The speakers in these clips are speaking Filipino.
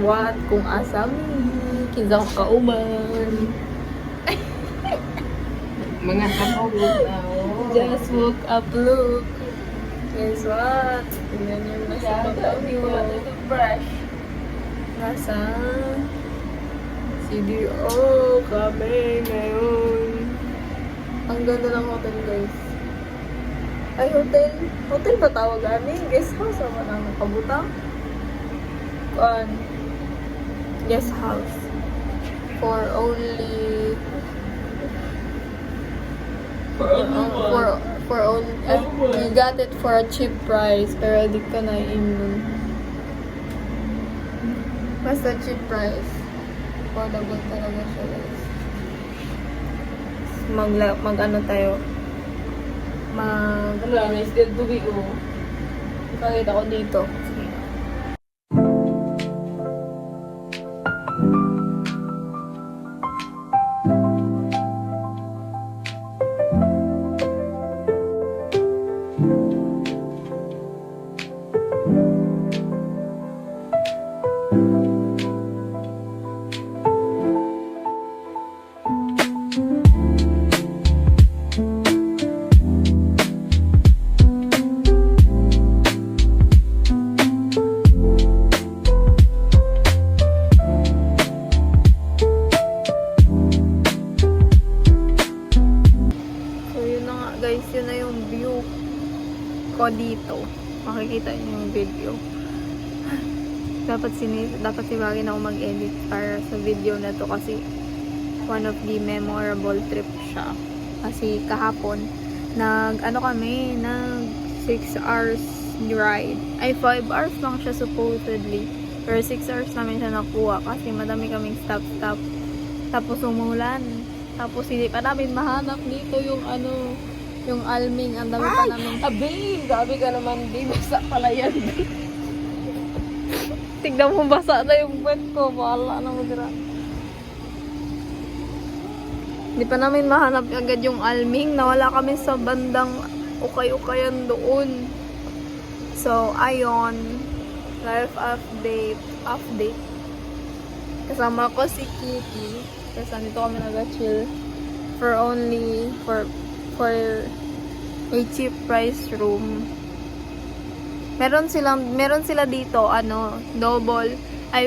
what? Kung asam kinsa ko kauban. Mga kapog na. Just woke up, look. Guess what? Tingnan niyo nasa baba ko. Brush. Nasa CDO kami ngayon. Ang ganda ng hotel, guys. Ay, hotel. Hotel ba tawag namin? Guest house naman ang kabutang. Guest house. For only... For only... we got it for a cheap price. Pero di ka na inom. Basta cheap price. Affordable talaga siya, guys. Mag-ano tayo? Ano lang, instead tubig ko. Pakita ko dito. Guys, yun na yung view ko dito. Makikita niyo yung video. Dapat si Bagay na ako mag-edit para sa video na to kasi one of the memorable trip siya. Kasi kahapon, nag 6 hours ride. Ay, 5 hours lang siya supposedly. Pero 6 hours namin siya nakuha kasi madami kaming stop. Tapos umulan. Tapos hindi pa namin mahanap dito yung yung Alming, ang dami pa namin. Abi! Gabi ka naman, di. Basta pala yan. Tignan mo, basa na yung puwet ko. Bahala na mo dira. Di pa namin mahanap agad yung Alming. Nawala kami sa bandang ukay-ukayan doon. So, ayon. Life update. Kasama ko si Kitty. Kasi nandito kami nag-chill. For a cheap price room. Meron sila dito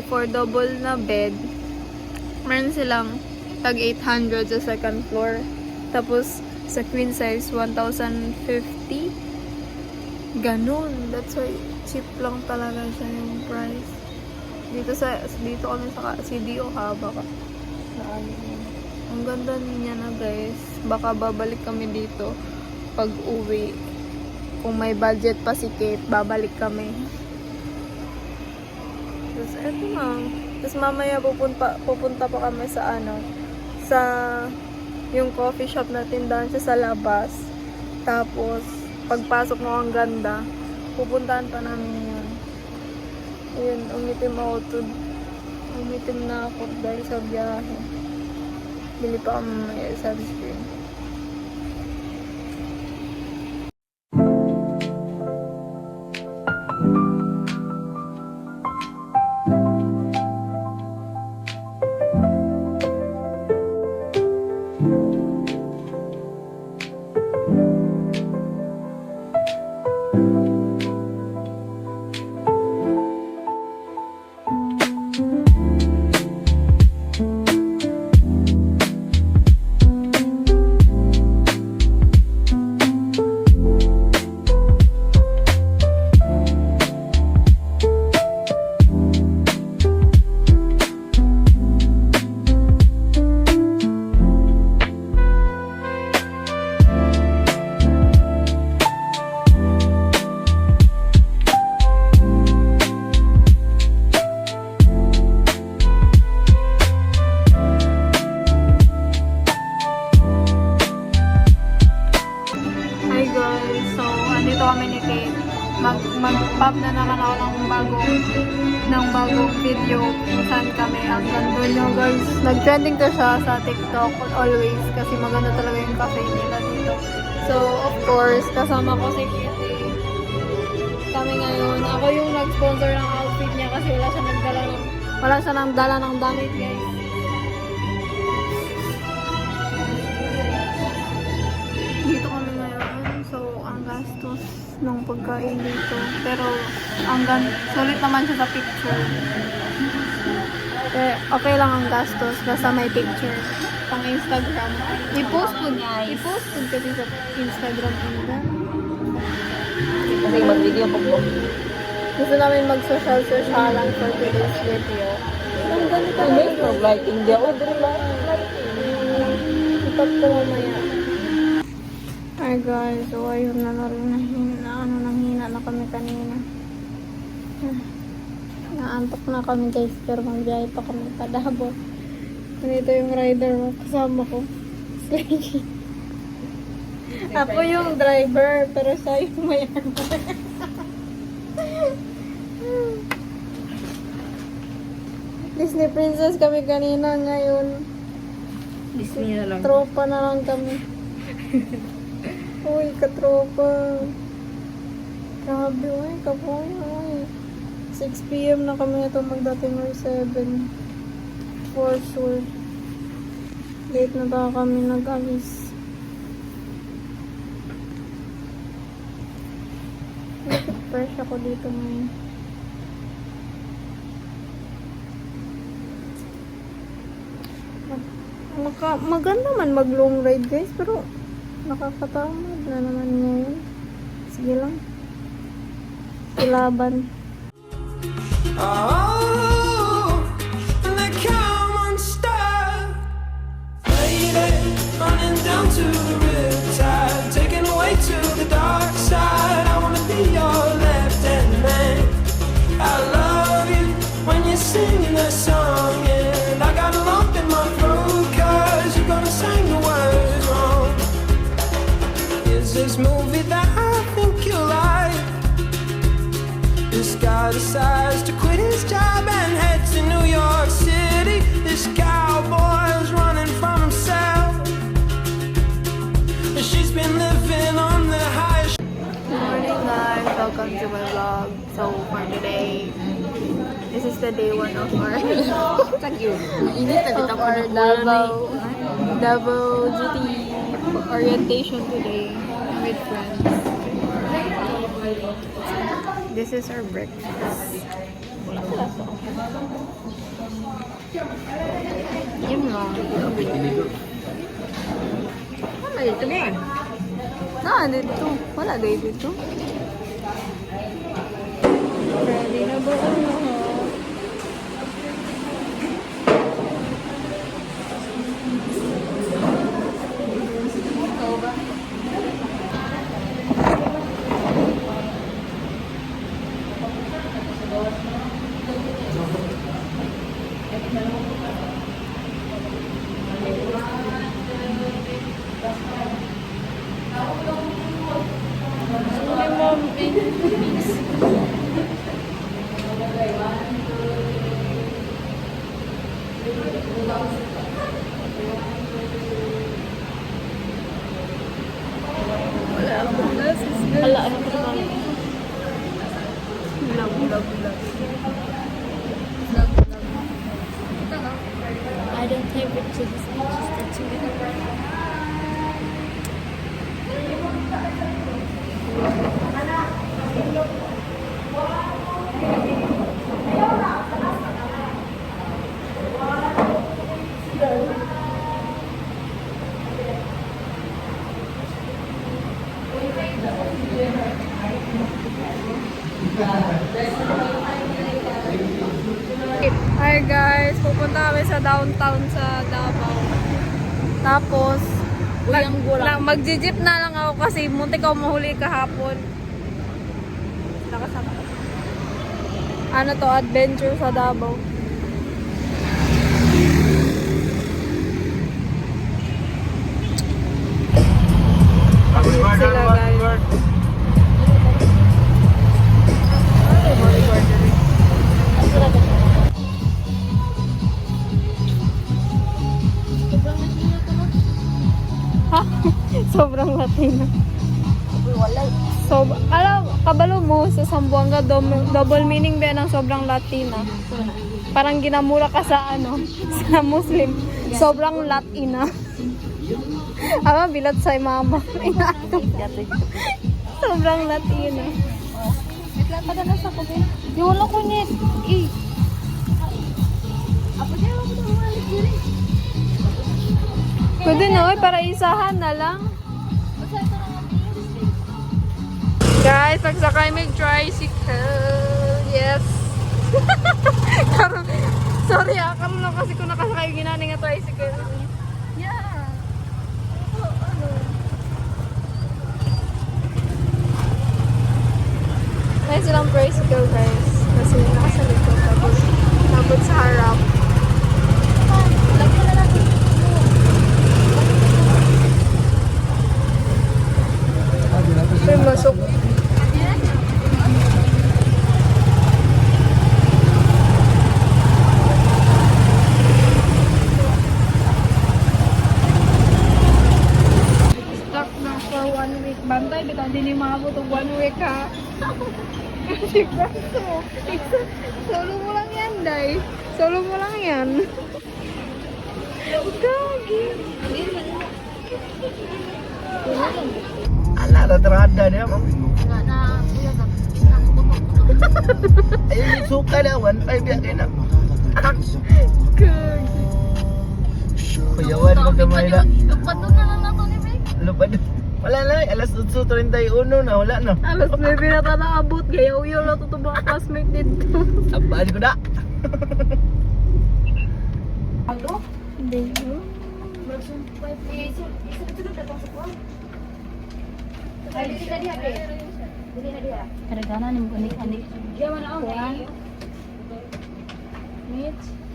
for double na bed. Meron silang tag 800 sa second floor. Tapos sa queen size 1,050. Ganun. That's why cheap lang talaga siya yung price. Dito kami sa CDO baka. Ang ganda niya na, guys. Baka babalik kami dito pag uwi. Kung may budget pa si Kate, babalik kami. Tapos eto na. Tapos mamaya pupunta pa kami sa sa yung coffee shop na tindahan siya sa labas. Tapos pagpasok mo ang ganda, pupuntahan pa namin yun. Ayun, umitim na ako dahil sa biyahe. Bili pa kami may sunscreen. Mag-pop na naman ako ng bagong video kung saan kami. Ang ganda nyo, guys. Nag-trending to siya sa TikTok always kasi maganda talaga yung cafe nila dito. So, of course, kasama ko si Kitty. Kami ngayon. Ako yung nag-sponsor ng outfit niya kasi wala siya nagdala ng Wala siya nang dala ng damit, guys. Dito kami ngayon. So, ang gastos ng pagkain dito. Pero, sulit naman siya sa picture. Pero, okay lang ang gastos. Basta may picture. Pang Instagram. I-post po kasi sa Instagram. Kasi mag-video po po. Gusto namin mag-social-socialan for today's video. Ang ganito May lighting di ako. Ipat ko mamaya. Hi guys, so ayun na nanghina na kami kanina. Naantok na kami guys, pero magbiyahe pa kami pa Davao. Ganito yung rider mo, kasama ko. Slay. Ako yung driver, pero siya yung mayaman. Disney princess kami kanina, ngayon Disney na lang. tropa na lang kami. Uy, katropa. Grabe, uy, kapoy, uy. 6 PM na kami ito magdating or 7. For sure. Late na ba kami nag-alis. Bakit fresh ako dito ngayon? Maganda man mag long ride guys, pero nakakatamad na naman ngayon. Sige lang. Ilaban. Oh, and they come unstuck. Lady, running down to the riptide, taken away to the dark side. I wanna be your left-hand man. I love you when you're singing that song, and I got a lump in my throat 'cause you're gonna sing the words wrong. Is this movie that I think you like? This guy decides to quit his job and head to New York City. This cowboy's running from himself. She's been living on the highest. Good morning guys, welcome to my vlog. So for today, this is the day 1 of our Thank you. Init na kita of our Davao GT orientation today with friends. This is our breakfast. Yun lang. Ano dito na yan? Dito. Wala dito. Ready na ba ano? Ala, ano ko naman? Bulag. I don't take pictures, just the two. Hi guys, pupunta kami sa downtown sa Davao. Tapos, mag-jeep na lang ako kasi muntik ako mahuli kahapon. Nakasama. Ano to, adventure sa Davao. Sila guys. Ha? Sobrang Latina. Alam, kabalo mo sa Sambuanga double meaning ba ng sobrang Latina? Parang ginamura ka sa ano, sa Muslim. Sobrang Latina. Ama, bilat sa mama. Sobrang Latina. Itla pa na sa kubi. Di wala ko net. Pwede na, oy, para isahan na lang. Guys, nagsakay may tricycle. Yes. Sorry karon lang kasi kung nakasakay ginani nga tricycle. Yeah. Ano? May silang tricycle guys. Kasi nasa likod tapos sa harap. May masok. Stuck na for 1 week. Bantay, bitaw hindi ni maabot og 1 week ha. Si Franco. Solo mo lang yan, Day. Solo mo lang yan. Gagi. Ala, ratrada niya mo. Ayun yung suka na, 1.5 yan na. Gagi. Kuyawan mo gamay na. Lupad doon na lang nato ni Bay. Lupad. Wala na, alas 8:31 na, wala na. Alas 9 na ta naabot. Gayaw-yaw na to mga classmate dito. Abaan ko na. Hindi mo. Karagana ni mo kanik-kanik.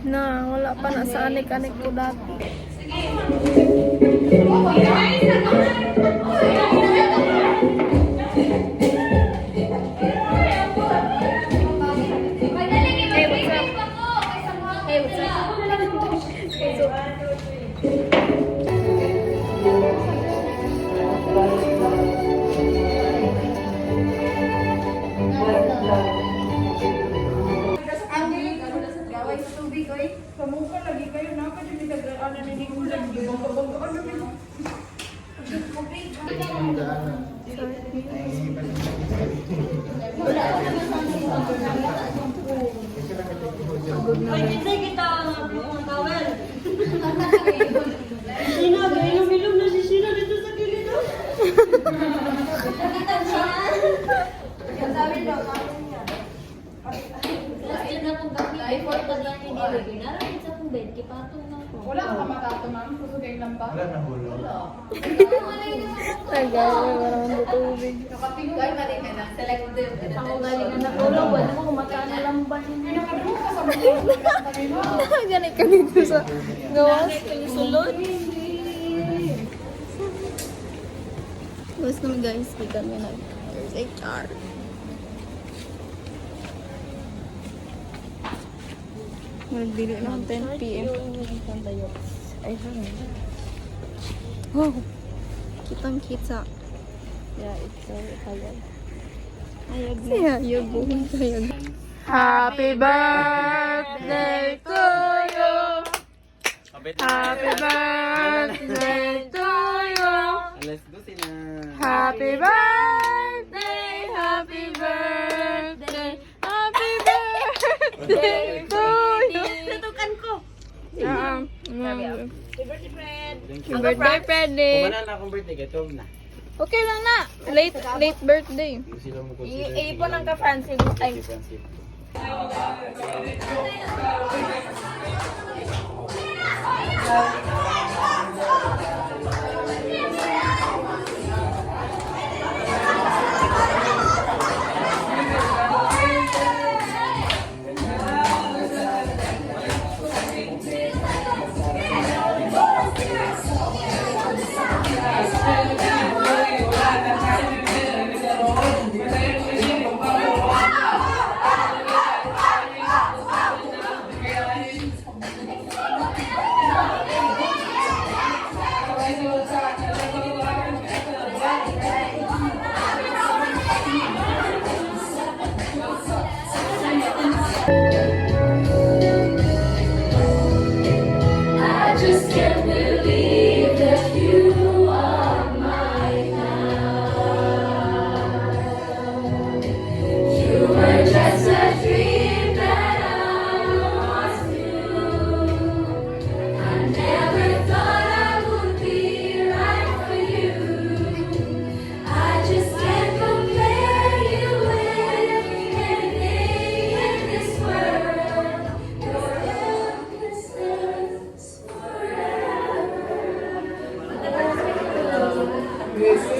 Na, wala pa na sa anik-anik ko dati. Wala na hulo. Nagawa, parang tubig. Ako galing na natulog, wala mo kumakaan na lamban. Ganit ka dito sa gawas. Sulod. Tapos naman guys, kita mo na. There's HR. Magbili ng 10 p.m. Ay, hangin. Wow! Kitang kita. Yeah, it's so Italian. Ayag na. Ayag. Buhong ayag. Happy birthday to you! Happy birthday to you! Alas 12 na. Happy birthday! Happy birthday! Happy birthday to you! Tutukan ko. Birthday friend eh. Kumana na akong birthday, gatog na. Okay lang na. Late birthday. Sila mo consider. Iipon ang ka-Francis. Ay,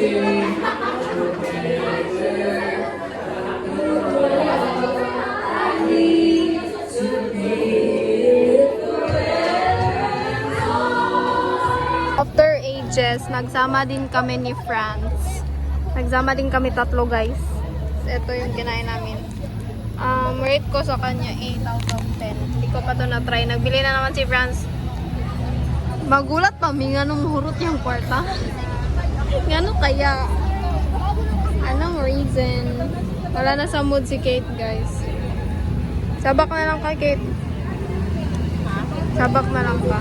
After ages, nagsama din kami ni Franz. Nagsama din kami tatlo, guys. Ito yung kinain namin. Rate ko sa kanya 8 out of 10. Hindi ko pa to na-try. Nagbili na naman si Franz. Magulat pa, may ganong hurot yung kwarta. Gano kaya? Anong reason? Wala na sa mood si Kate, guys. Sabak na lang kay Kate. Sabak na lang pa.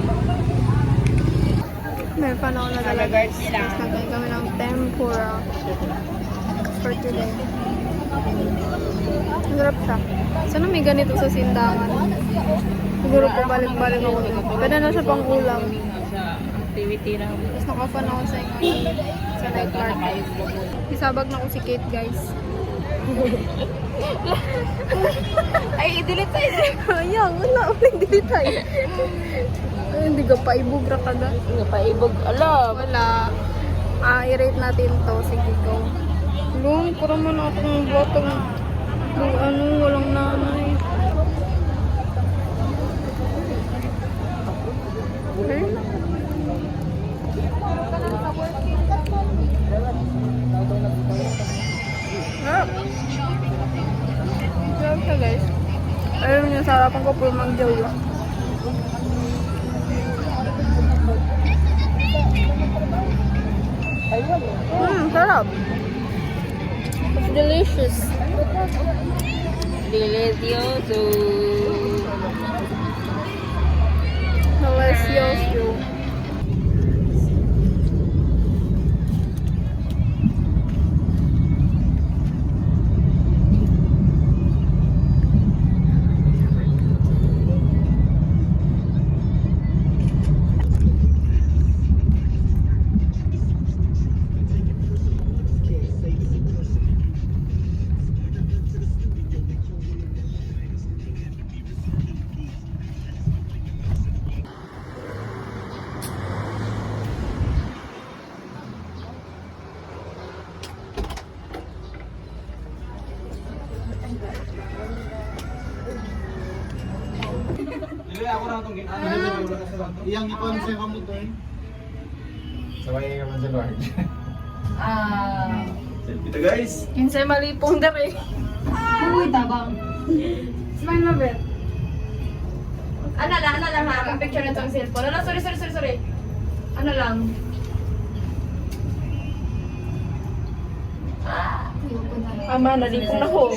May panahon na talaga, guys. Tapos nagkain kami ng tempura for today. Ang sarap siya. Sana may ganito sa sindangan. Siguro po balik-balik ako dito. Pwede na siya pang ulam. Activity na. Tapos nakafan ako sa night market. Isabag na ko si Kate, guys. Ay, i-delete tayo. Ayaw, wala. Uling delete tayo. Ay, hindi ka paibog ra ka na. Nga pa ibog. Alam. Wala. I-rate natin to. Sige, go. Lung, pura mo na itong botong walang nanay. Okay. Sarap. Sarap siya, guys. Ayun yung sarapan ko po mag-joyo. Sarap. It's delicious. Delicioso. Delicioso. Iyang ipon sa kamo to. Sabay ka man sa Lord. Selfie to guys. Kinsay malipong dere. Uy, tabang. Smile na, Bet. Ano lang ha? Ang picture nito ang cellphone. Ano, sorry. Ano lang? Ama, nalipong na ko.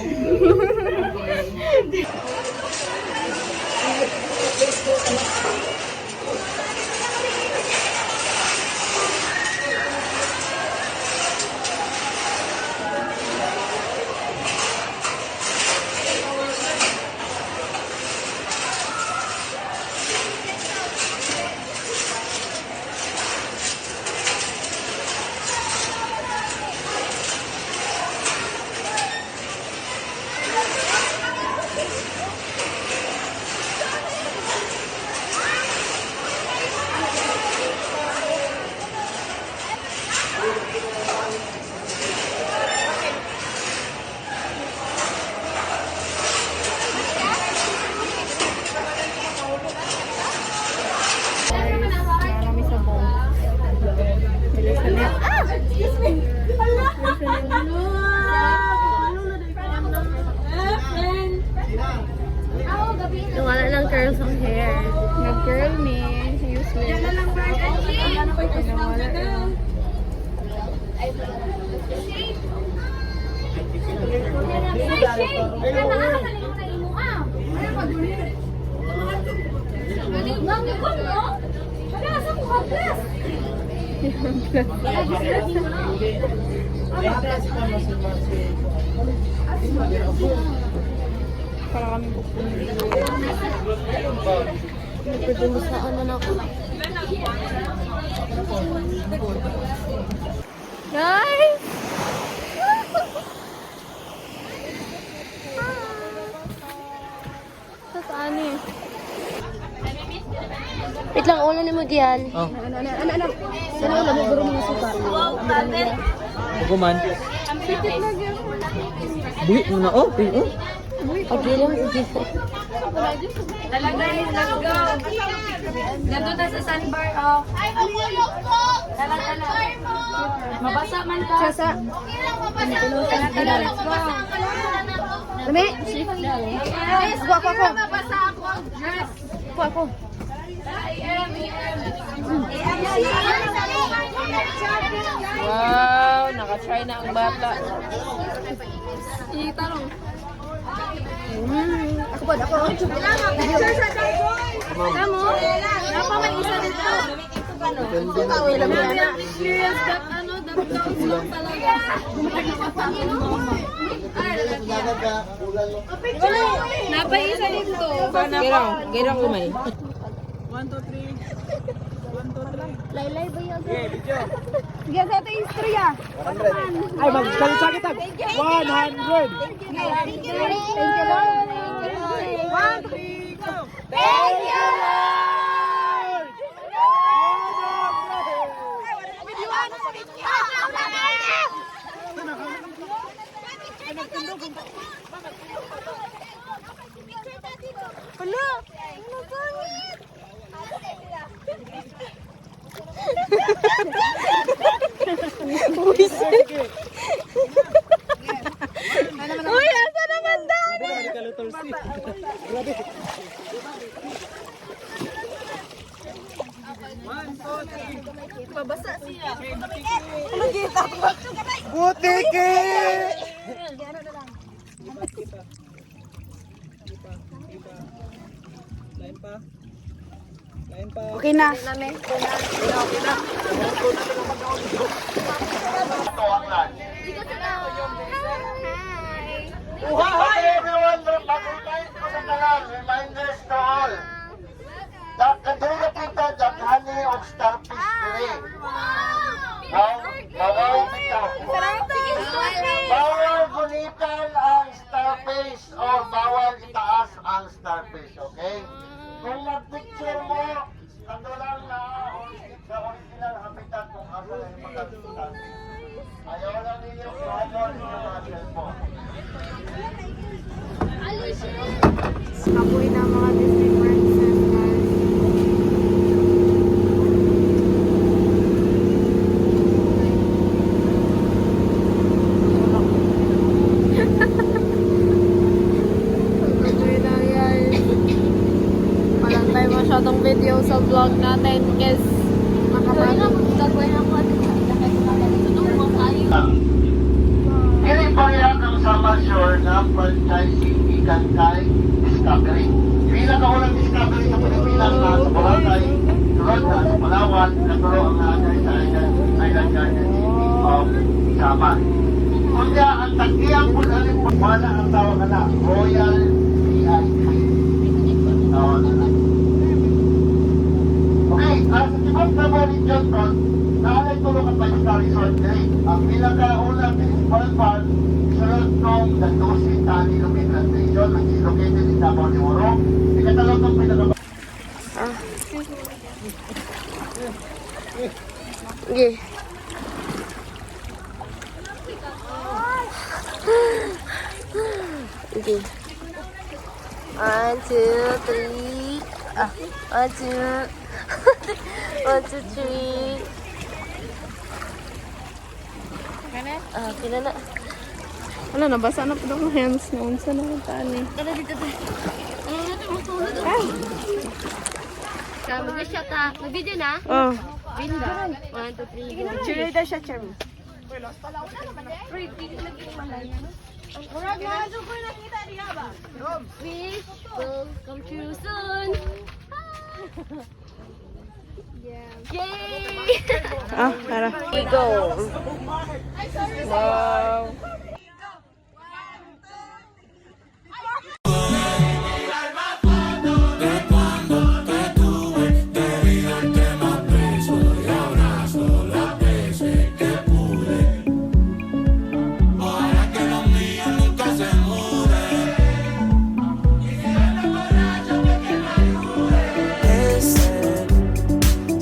Wala lang curls ang hair. Nag-curl me. Useless. Wala lang. Para kami pupunta. Nagpagdumusaan na ako. Guys! Sa saan eh? Wait lang, ulo ni mo diyan. Oh. Ano? Sana ulo mo guro mga suka. Wow, tate. Ako man. Buhi mo na. Oh, buhi. Oh. Okay lang, sige po. Guys, let's go. Ganto tayo sa sandbar, oh. Ay, magulog po! Dala. Mabasa man ka. Sasa. Let's go! Lami. Yes, ako. Mabasa ako. Yes. Ako. Wow, nakatry na ang bata. Itarong. Ako po, ako. Kamo? Napa may isa dito. Kawin lang yan. Experience that dapat lang talaga. Napa isa dito. Girang kumay. Laylay ba yun? Sige, sa ito istorya. Ay, magsalita kita. 100. Thank you, Lord. Thank you, Lord. Thank you, Lord. Hello. Uy, asa naman daw? Babasa siya. Butiki! Okay na. Hi everyone, mag-remind ko sa talang, reminders to all. Kadiri na kita, daghani og starfish diri. Bawal kita. Bawal gunitan ang starfish o bawal itaas ang starfish, okay? Kung mag-picture mo, kandulang na sa original habitat kung asa na yung mag-starfish. Ayaw lang ninyo i-honor sa mga cellphone. Kabuhin na mga Disney princess, guys. Kabuhin na, guys. Walang tayo masyadong video sa vlog natin kasi makapagod. Dili pa yan ang Sama Shore na franchising ikan kay Discovery. Pinakaulang Discovery sa Pilipinas na sa Boracay, tulad na sa Palawan, naturo ang naanay sa Island Garden City of Sama. Kunya, ang tagiyang punaling wala ang tawag na Royal VIP. Tawag na. Okay, sa Tibok na Boris Johnson, naalay tulong ang Bajista Resort Day. Ang pinakaunang municipal park sunod nung Dandusin Tani Lumit Plantation, which is located in Davao de Oro. Ikatalog ng pinaka... Okay. Okay. 1, 2, 3. 1, 2. 1, 2, 3. Kina na. Ano, nabasa na po ng hands na. Unsa na ang tani. Tara dito tayo. Ano na ito? Matulog ako. Mag-shot ha. Mag-video na? Oh. Binda. 1, 2, 3, go. Chile na siya, Cherm. Wish will come true soon. Yay! Tara. Go. Wow.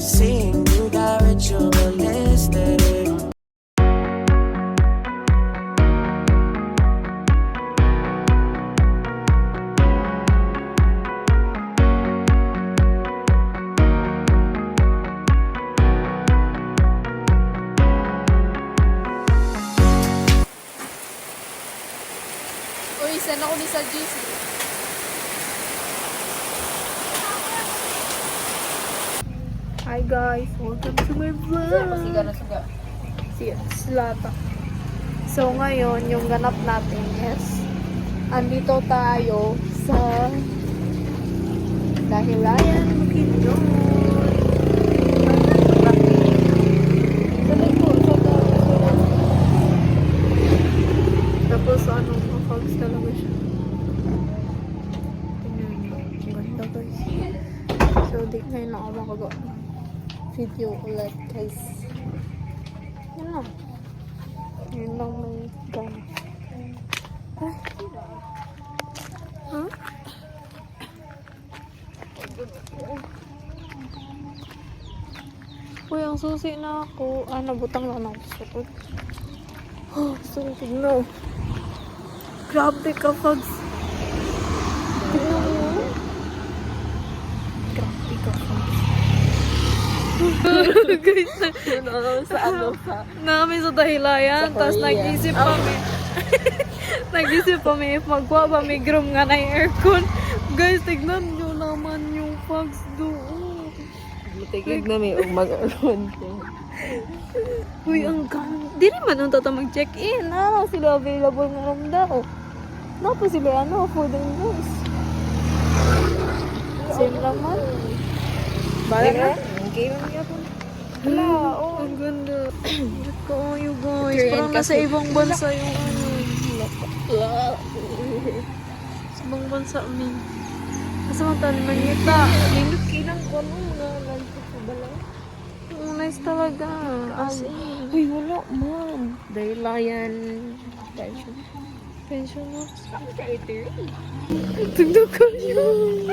Seeing you got ritualistic. Send ako ni sa GC. Hi guys, welcome to my vlog. Siga na suga. Slata. So ngayon, yung ganap natin is andito tayo sa Dahilayan, Bukidnon. Tapos mafags talaga siya. Tingnan nyo. Ang ganda guys. So di ngayon lang ako makagawa ng video ulit guys. Yan lang. Yun lang may gana. Ay. Huh? Uy, ang susi na ako. Nabutang lang ako sa likod. Oh, susi no. Grabe ka, Fags. Tignan mo. Grabe ka, Fags. Guys, Sa ano sa namin sa Dahilayan, Sa tapos Korea. nag-isip kami. Nag-isip kami if magwa ba may groom nga na yung aircon. Guys, tignan nyo naman yung Fags doon. Tigig na may mag-aron ko. Uy, ang ganda. Di naman nung tata mag-check-in. Sila available nga lang daw. Napa sila food and drinks. Same naman. Bala na. Okay lang yapon. Wala, ang ganda. Ba't ko you guys? Korean Parang nasa kasi. ibang bansa yung sa ibang bansa, min. Kasi magtali mangita. Nindot kinang ko no mga lanto sa bala. Nice talaga. As Uy, wala man. Dahilayan. pension na. Tugtog ko yun.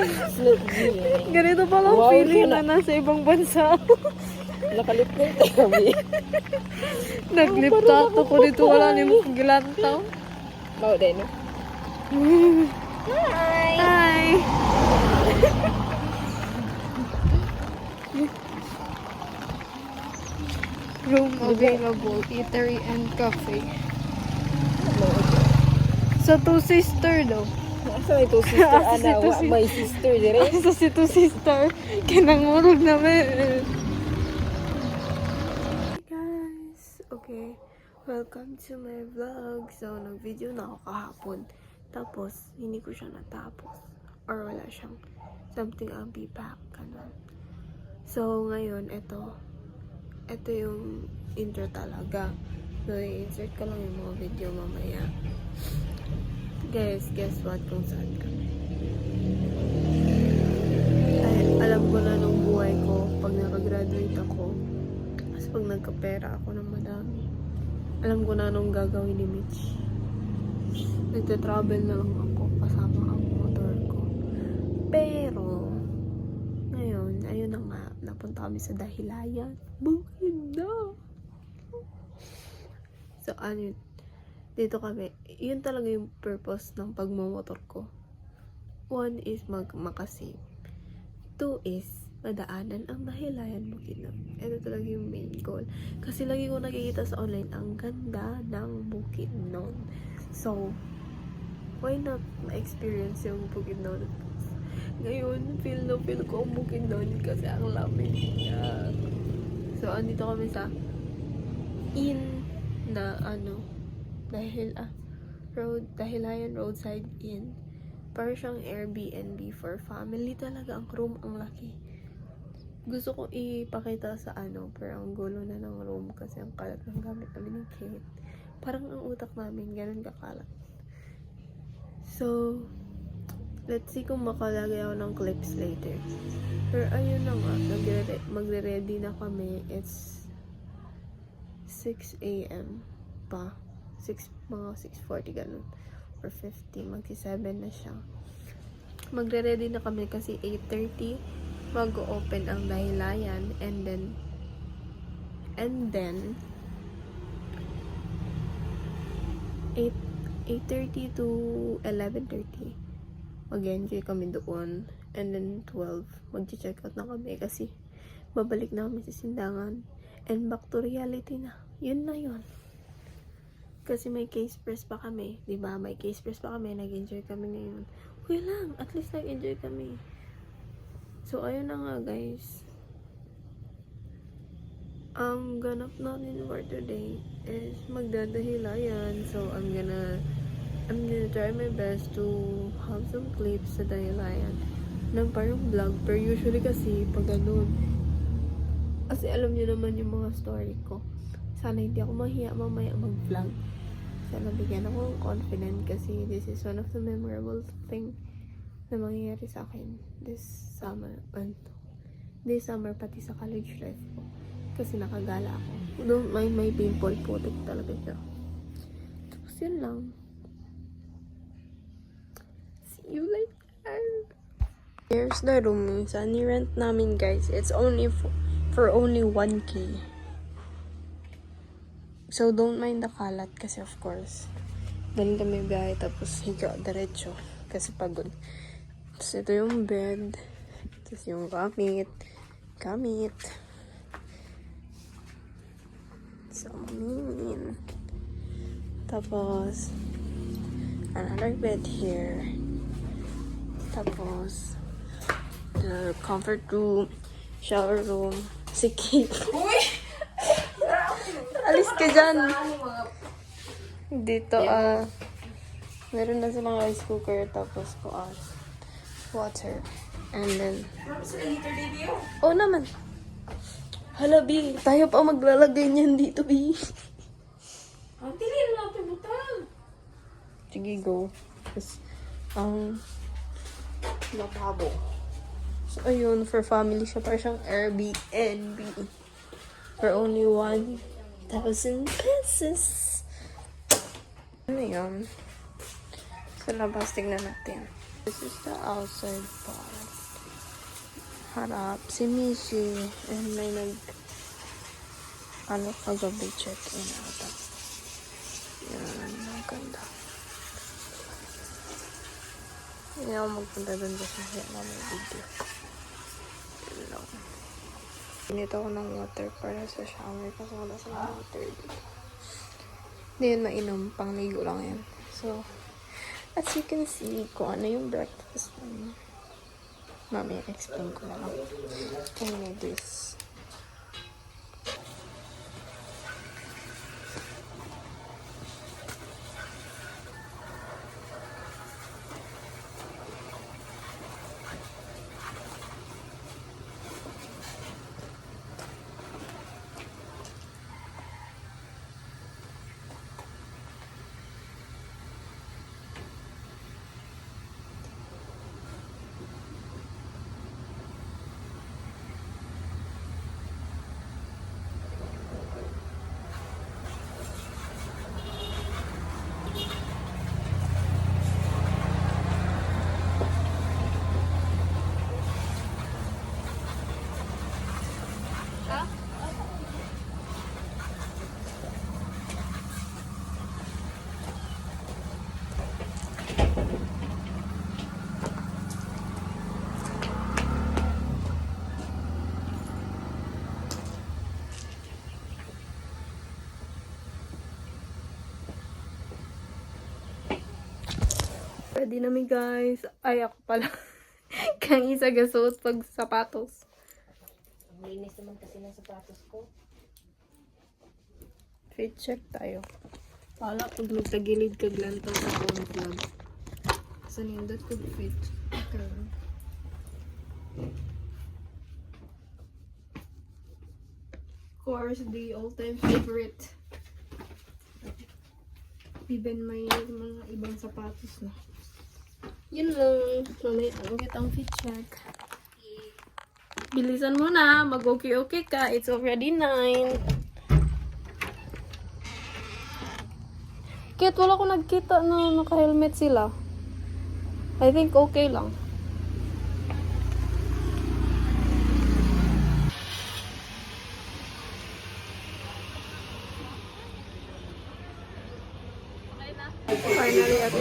Ganito palang Wow, feeling yun na nasa ibang bansa. Nakalit na ito kami. Nagliptato ko dito. Wala ni mong gilantaw. Mau din no? Hi! Room available, eatery and cafe. Sa Two Sister daw. Asa may two sister Asa si ana, two wa may sister dire. Sa si Two Sister, kinangurog namin. Guys, okay. Welcome to my vlog. So, nag-video na ako kahapon. Tapos, hindi ko siya natapos. Or wala siyang something I'll be back. Ganun. So, ngayon, ito yung intro talaga. So, i-insert ko lang yung mga video mamaya. Guys, guess what kung saan kami? Ay, alam ko na nung buhay ko, pag nakagraduate ako, tapos pag nagkapera ako ng madami, alam ko na nung gagawin ni Mitch. Nagta-travel na lang ako kasama ang motor ko. Pero, ngayon, ayun na nga, napunta kami sa Dahilayan. Bukidnon! So, ano yun? Dito kami, yun talaga yung purpose ng pagmamotor ko. 1 is makasave. 2 is madaanan ang Dahilayan Bukidnon. Ito talaga yung main goal. Kasi lagi ko nakikita sa online, ang ganda ng Bukidnon. So, why not ma-experience yung Bukidnon? Ngayon, feel ko ang Bukidnon kasi ang lamig niya. So, andito kami sa inn na Dahilayan Roadside Inn. Para siyang Airbnb for family talaga. Ang room ang laki. Gusto ko ipakita sa pero ang gulo na ng room kasi ang kalat ng gamit namin ni Kate. Parang ang utak namin ganun kakalat. So, let's see kung makalagay ako ng clips later. Pero ayun na nga, magre-ready na kami. It's 6 a.m. pa. Mga 6:40 ganun. Or 50. Magsi-7 na siya. Magre-ready na kami kasi 8:30 mag-open ang Dahilayan. And then 8:30 to 11:30 mag-enjoy kami doon. And then 12 mag-check out na kami kasi babalik na kami sa sindangan. And back to reality na. Yun na yun. Kasi may case press pa kami. Diba? May case press pa kami. Nag-enjoy kami ngayon. Okay lang. At least nag-enjoy kami. So, ayun na nga, guys. Ang ganap natin for today is magdadahilayan. So, I'm gonna try my best to have some clips sa dahilayan ng parang vlog. Pero usually kasi, pag ganun, kasi alam niyo naman yung mga story ko. Sana hindi ako mahiya mamaya mag-vlog. Sana bigyan ako ng confident kasi this is one of the memorable thing na mangyayari sa akin this summer. This summer, pati sa college life ko. Kasi nakagala ako. Don't mind my pimple, putik talaga siya. Tapos yun lang. See you later. Here's the room. Sa ni-rent namin, guys. It's only for only 1K. So, don't mind the kalat kasi of course, galing kami biyahe tapos higa diretso kasi pagod. Tapos ito yung bed. Tapos yung gamit. So, mean. Tapos, another bed here. Tapos, the comfort room, shower room, si Kate. Alis ka dyan. Dito, meron na silang rice cooker, tapos water. And then, oh naman. Hala, B. Tayo pa maglalagay niyan dito, B. Ang tilin natin butang. Sige, go. Tapos, lababo. So, ayun, for family siya. Parang siyang Airbnb. For only 1,000 pesos. Ano yun? Sa labas, tignan natin. This is the outside part. Harap, si Mishi. And may kagabi check-in ata. Yan, ang ganda. Hindi ako magpunta doon kasi may video. Yun lang. Pinito ako ng water para sa shower kasi wala sa water dito. Hindi yun mainom, pangligo lang yan. So, as you can see, kung ano yung breakfast namin. Mamaya explain ko na lang. Anyway, this. Ready namin, guys. Ay, ako pala. Kang isa gasuot pag sapatos. Ang linis naman kasi ng sapatos ko. Fit check tayo. Pala, pag nagtagilid kag lantaw sa phone vlog. Sa nindot ko fit. Okay. Of course, the all-time favorite. Even may mga ibang sapatos na. Yun lang. Mamaya ang fit check. Bilisan mo na. Mag-okay-okay ka. It's already 9. Kahit wala ko nagkita na naka-helmet sila. I think okay lang. Finally, at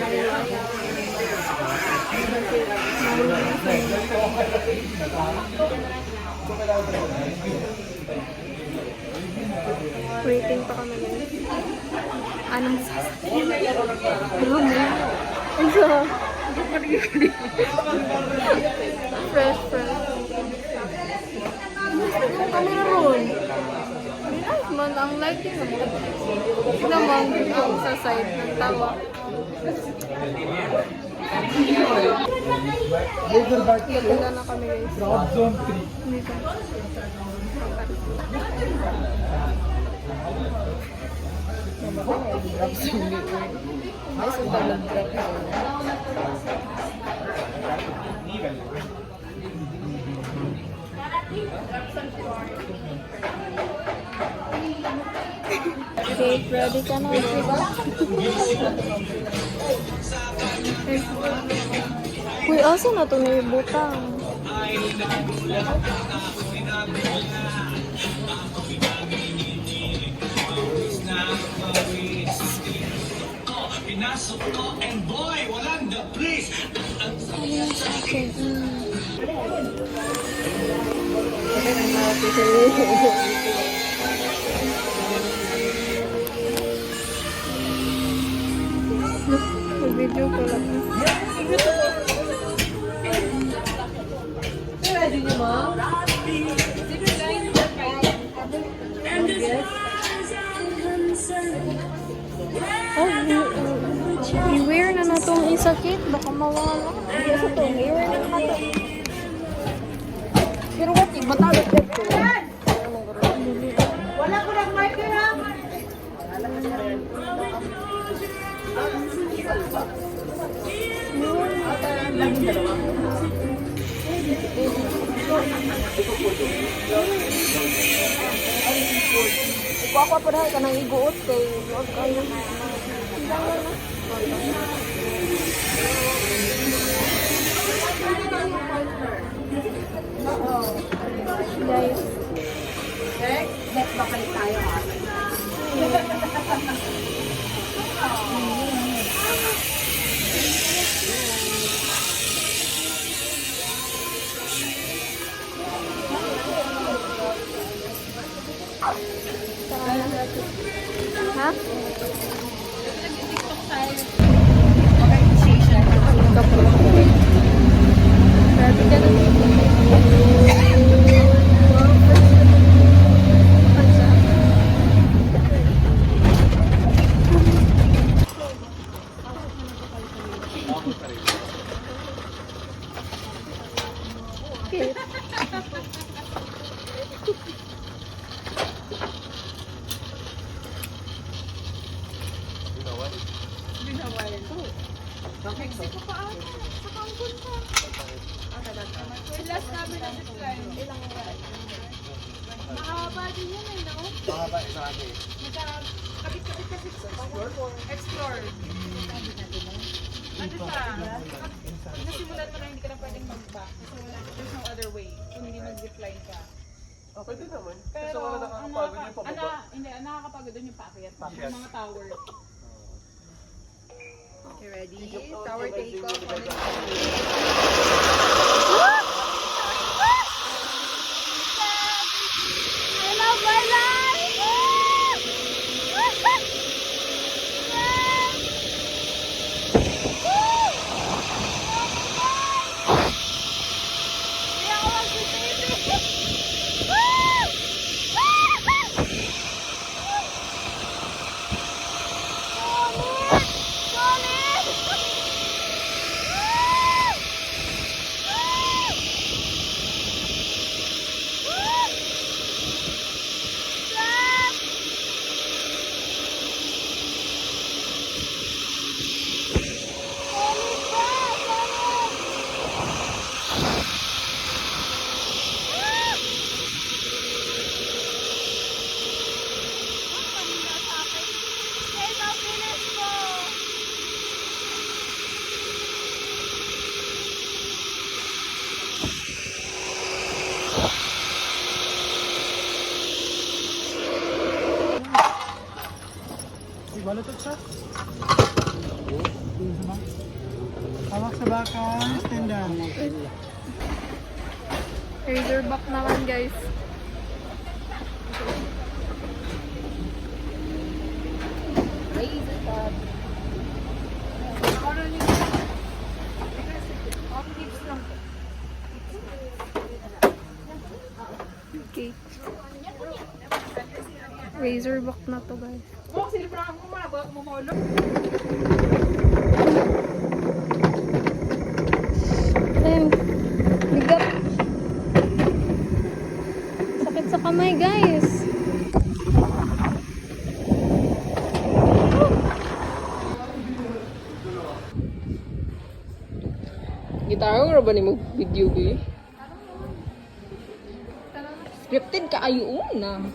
Waiting pa kami guys. Anong room? Isa. Fresh. Kami na ron. Nice man. Ang lighting naman. Naman dito sa side ng tawa. Nagpunta na kami guys. Zone 3. Dito. Okay, ready ka na. Uy, asa na ito may butang? Pinasok ko and boy, walang the place. Video ko lang. I-wear na itong isakit. Baka mawala. Hindi sa itong. I-wear na ito. Pero what? Matalag ito. Wala ko lang marker ha. Ikuha pa rin ka nang iguot kay huwag ka na. Guys. Next bakal tayo ha. Ha? Grabe ka na. Explore. Ano pa? Nasimulan mo na hindi ka na pwedeng mag-back kasi wala, there's no other way kung hindi mag-zipline ka. Pwede naman. Pero hindi, nakakapagod doon yung paakyat. Yung mga tower. Okay, ready? Tower take off. I love my life! Balutot siya. Hawak sa baka. Stand down. Razorback naman guys. Razorback na to, guys. Oh, silipra mo mga mumolo. Ayun. Bigat. Sakit sa kamay, guys. Gitaro nga ba ni mo video ba? Scripted ka ayo na.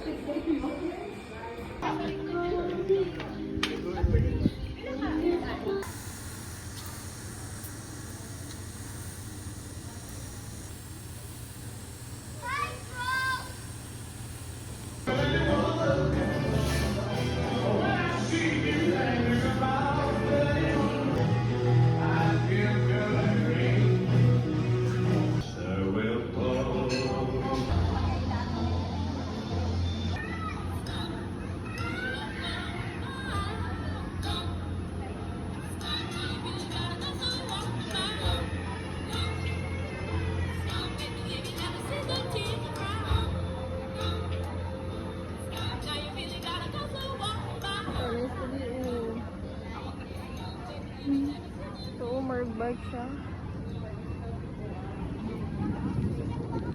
So, margbike siya.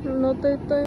Ano, tay.